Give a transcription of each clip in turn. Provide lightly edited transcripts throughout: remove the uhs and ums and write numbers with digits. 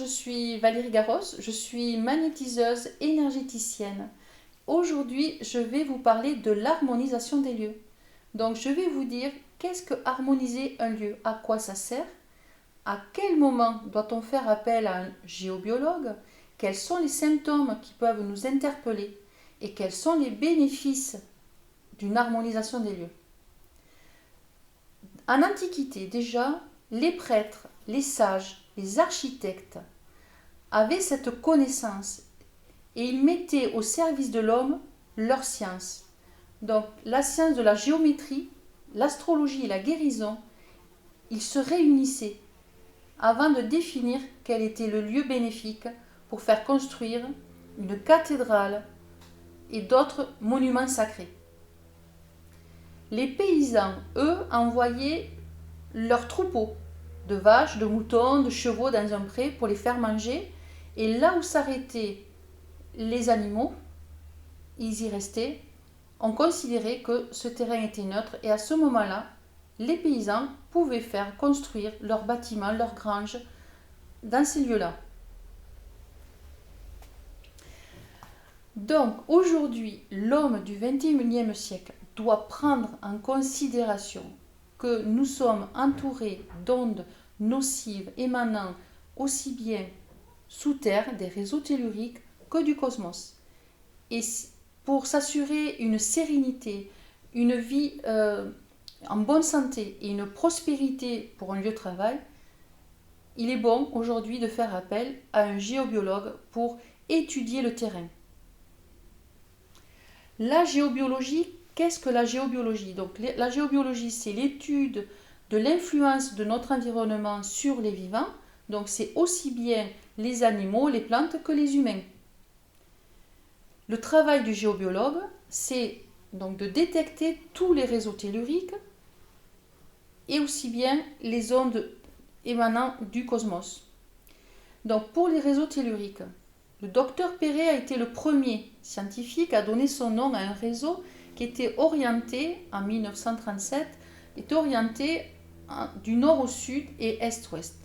je suis Valérie Garros, je suis magnétiseuse énergéticienne. Aujourd'hui, je vais vous parler de l'harmonisation des lieux. Donc, je vais vous dire qu'est-ce que harmoniser un lieu, à quoi ça sert, à quel moment doit-on faire appel à un géobiologue, quels sont les symptômes qui peuvent nous interpeller et quels sont les bénéfices d'une harmonisation des lieux. En Antiquité, déjà, les prêtres, les sages, les architectes avaient cette connaissance et ils mettaient au service de l'homme leur science. Donc la science de la géométrie, l'astrologie et la guérison, ils se réunissaient avant de définir quel était le lieu bénéfique pour faire construire une cathédrale et d'autres monuments sacrés. Les paysans, eux, envoyaient leurs troupeaux de vaches, de moutons, de chevaux dans un pré pour les faire manger. Et là où s'arrêtaient les animaux, ils y restaient. On considérait que ce terrain était neutre et à ce moment-là, les paysans pouvaient faire construire leurs bâtiments, leurs granges dans ces lieux-là. Donc aujourd'hui, l'homme du XXIe siècle doit prendre en considération que nous sommes entourés d'ondes nocives émanant aussi bien sous terre des réseaux telluriques que du cosmos. Et pour s'assurer une sérénité, une vie en bonne santé et une prospérité pour un lieu de travail, il est bon aujourd'hui de faire appel à un géobiologue pour étudier le terrain. La géobiologie, qu'est-ce que la géobiologie? Donc, la géobiologie, c'est l'étude de l'influence de notre environnement sur les vivants. Donc, c'est aussi bien les animaux, les plantes que les humains. Le travail du géobiologue, c'est donc de détecter tous les réseaux telluriques et aussi bien les ondes émanant du cosmos. Donc, pour les réseaux telluriques, le docteur Perret a été le premier scientifique à donner son nom à un réseau qui était orienté, en 1937, du nord au sud et est-ouest.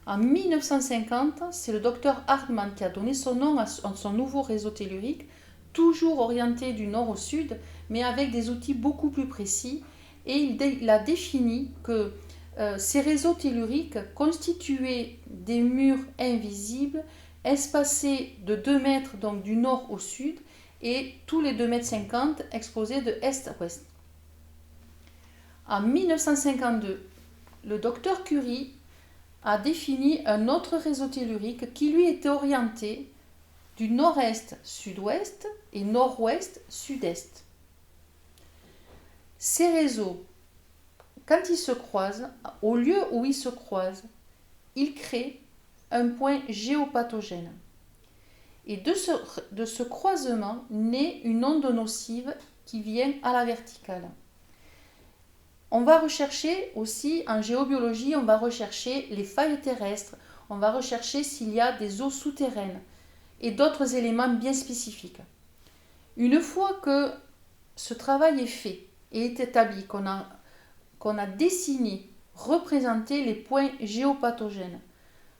En 1950, c'est le docteur Hartmann qui a donné son nom à son nouveau réseau tellurique, toujours orienté du nord au sud, mais avec des outils beaucoup plus précis. Et il a défini que ces réseaux telluriques constituaient des murs invisibles espacés de 2 mètres, donc du nord au sud, et tous les 2,50 m exposés de est à ouest. En 1952, le docteur Curie a défini un autre réseau tellurique qui lui était orienté du nord-est sud-ouest et nord-ouest sud-est. Ces réseaux, quand ils se croisent, au lieu où ils se croisent, ils créent un point géopathogène. Et de ce croisement naît une onde nocive qui vient à la verticale. On va rechercher aussi, en géobiologie, on va rechercher les failles terrestres, on va rechercher s'il y a des eaux souterraines et d'autres éléments bien spécifiques. Une fois que ce travail est fait et est établi, qu'on a dessiné, représenté les points géopathogènes,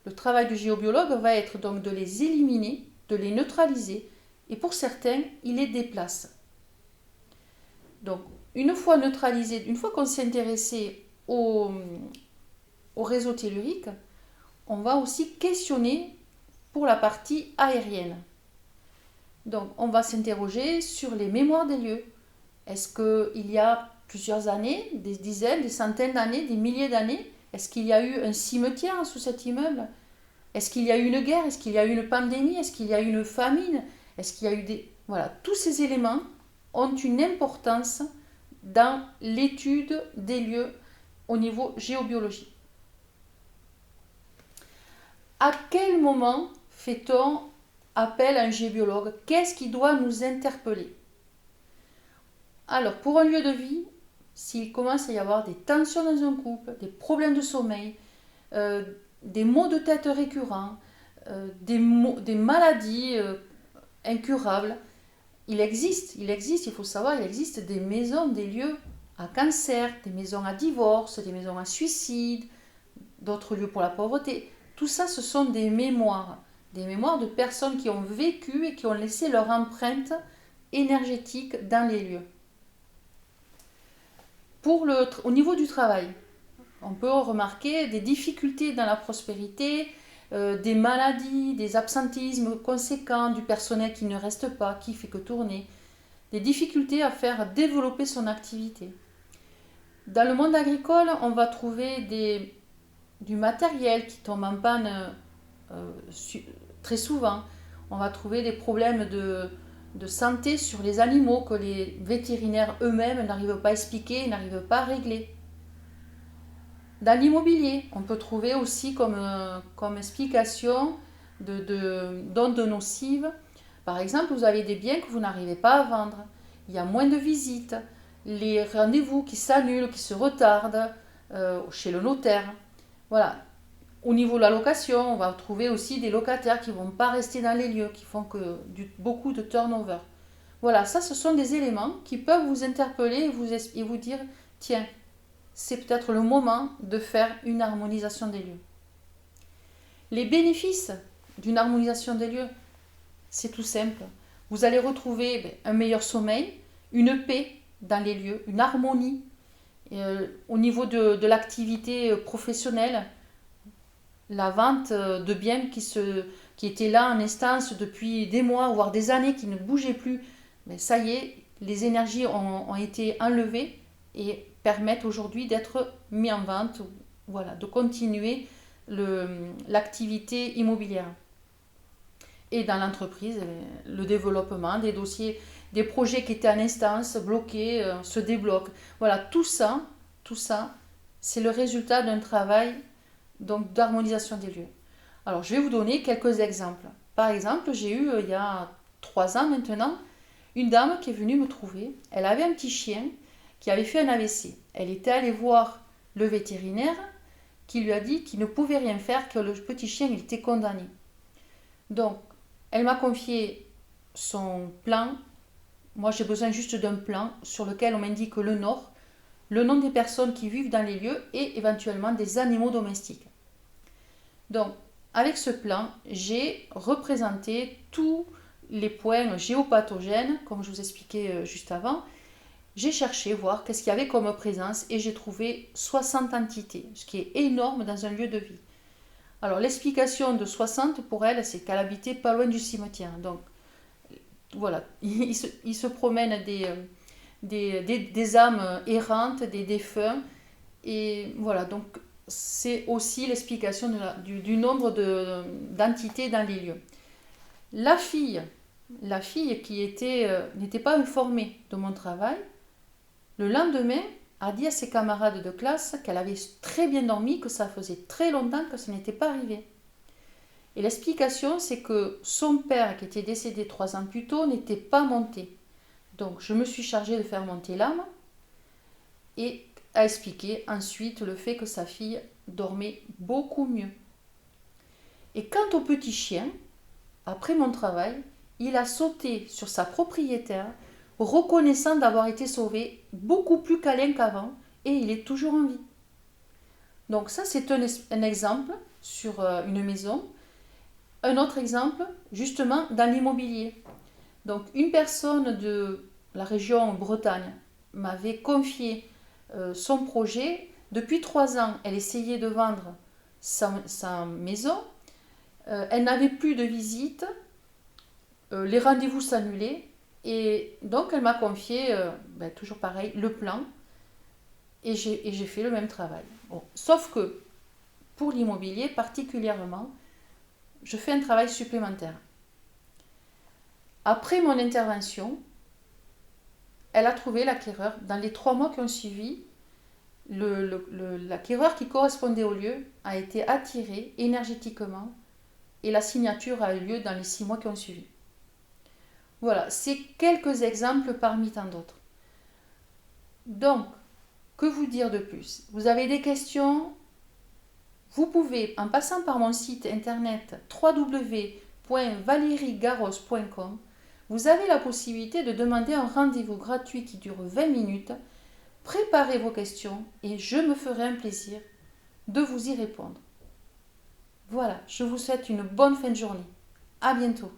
le travail du géobiologue va être donc de les éliminer, de les neutraliser, et pour certains, il les déplace. Donc, une fois neutralisé, une fois qu'on s'est intéressé au réseau tellurique, on va aussi questionner pour la partie aérienne. Donc, on va s'interroger sur les mémoires des lieux. Est-ce qu'il y a plusieurs années, des dizaines, des centaines d'années, des milliers d'années, est-ce qu'il y a eu un cimetière sous cet immeuble? Est-ce qu'il y a eu une guerre? Est-ce qu'il y a eu une pandémie? Est-ce qu'il y a eu une famine? Est-ce qu'il y a eu des... Voilà, tous ces éléments ont une importance dans l'étude des lieux au niveau géobiologique. À quel moment fait-on appel à un géobiologue? Qu'est-ce qui doit nous interpeller? Alors, pour un lieu de vie, s'il commence à y avoir des tensions dans un couple, des problèmes de sommeil, des maux de tête récurrents, des maladies incurables, il faut savoir, il existe des maisons, des lieux à cancer, des maisons à divorce, des maisons à suicide, d'autres lieux pour la pauvreté. Tout ça, ce sont des mémoires de personnes qui ont vécu et qui ont laissé leur empreinte énergétique dans les lieux. Au niveau du travail, on peut remarquer des difficultés dans la prospérité, des maladies, des absentéismes conséquents, du personnel qui ne reste pas, qui fait que tourner, des difficultés à faire développer son activité. Dans le monde agricole, on va trouver du matériel qui tombe en panne très souvent. On va trouver des problèmes de santé sur les animaux que les vétérinaires eux-mêmes n'arrivent pas à expliquer, n'arrivent pas à régler. Dans l'immobilier, on peut trouver aussi comme explication d'ondes nocives. Par exemple, vous avez des biens que vous n'arrivez pas à vendre. Il y a moins de visites, les rendez-vous qui s'annulent, qui se retardent chez le notaire. Voilà. Au niveau de la location, on va trouver aussi des locataires qui ne vont pas rester dans les lieux, qui font beaucoup de turnover. Voilà, ça ce sont des éléments qui peuvent vous interpeller et vous dire, tiens, c'est peut-être le moment de faire une harmonisation des lieux. Les bénéfices d'une harmonisation des lieux, c'est tout simple. Vous allez retrouver un meilleur sommeil, une paix dans les lieux, une harmonie au niveau de l'activité professionnelle, la vente de biens qui étaient là en instance depuis des mois, voire des années, qui ne bougeaient plus. Mais ça y est, les énergies ont été enlevées et permettent aujourd'hui d'être mis en vente, voilà, de continuer l'activité immobilière. Et dans l'entreprise, le développement des dossiers, des projets qui étaient en instance, bloqués, se débloquent. Voilà, tout ça, c'est le résultat d'un travail donc d'harmonisation des lieux. Alors, je vais vous donner quelques exemples. Par exemple, j'ai eu, il y a 3 ans maintenant, une dame qui est venue me trouver. Elle avait un petit chien qui avait fait un AVC. Elle était allée voir le vétérinaire qui lui a dit qu'il ne pouvait rien faire, que le petit chien il était condamné. Donc, elle m'a confié son plan. Moi, j'ai besoin juste d'un plan sur lequel on m'indique le nom des personnes qui vivent dans les lieux et éventuellement des animaux domestiques. Donc, avec ce plan, j'ai représenté tous les points géopathogènes, comme je vous expliquais juste avant. J'ai cherché voir qu'est-ce qu'il y avait comme présence et j'ai trouvé 60 entités, ce qui est énorme dans un lieu de vie. Alors, l'explication de 60 pour elle, c'est qu'elle habitait pas loin du cimetière. Donc, voilà, il se promènent des âmes errantes, des défunts. Et voilà, donc c'est aussi l'explication du nombre d'entités dans les lieux. La fille qui n'était pas informée de mon travail, le lendemain, a dit à ses camarades de classe qu'elle avait très bien dormi, que ça faisait très longtemps que ça n'était pas arrivé. Et l'explication, c'est que son père, qui était décédé 3 ans plus tôt, n'était pas monté. Donc, je me suis chargée de faire monter l'âme et à expliquer ensuite le fait que sa fille dormait beaucoup mieux. Et quant au petit chien, après mon travail, il a sauté sur sa propriétaire, reconnaissant d'avoir été sauvé, beaucoup plus câlin qu'avant, et il est toujours en vie. Donc ça, c'est un exemple sur une maison. Un autre exemple, justement, dans l'immobilier. Donc une personne de la région Bretagne m'avait confié son projet. Depuis 3 ans, elle essayait de vendre sa maison. Elle n'avait plus de visites. Les rendez-vous s'annulaient. Et donc, elle m'a confié, toujours pareil, le plan. Et j'ai fait le même travail. Bon. Sauf que, pour l'immobilier particulièrement, je fais un travail supplémentaire. Après mon intervention, elle a trouvé l'acquéreur. Dans les 3 mois qui ont suivi, l'acquéreur qui correspondait au lieu a été attiré énergétiquement et la signature a eu lieu dans les 6 mois qui ont suivi. Voilà, c'est quelques exemples parmi tant d'autres. Donc, que vous dire de plus? Vous avez des questions? Vous pouvez, en passant par mon site internet www.valériegarros.com, vous avez la possibilité de demander un rendez-vous gratuit qui dure 20 minutes. Préparez vos questions et je me ferai un plaisir de vous y répondre. Voilà, je vous souhaite une bonne fin de journée. À bientôt.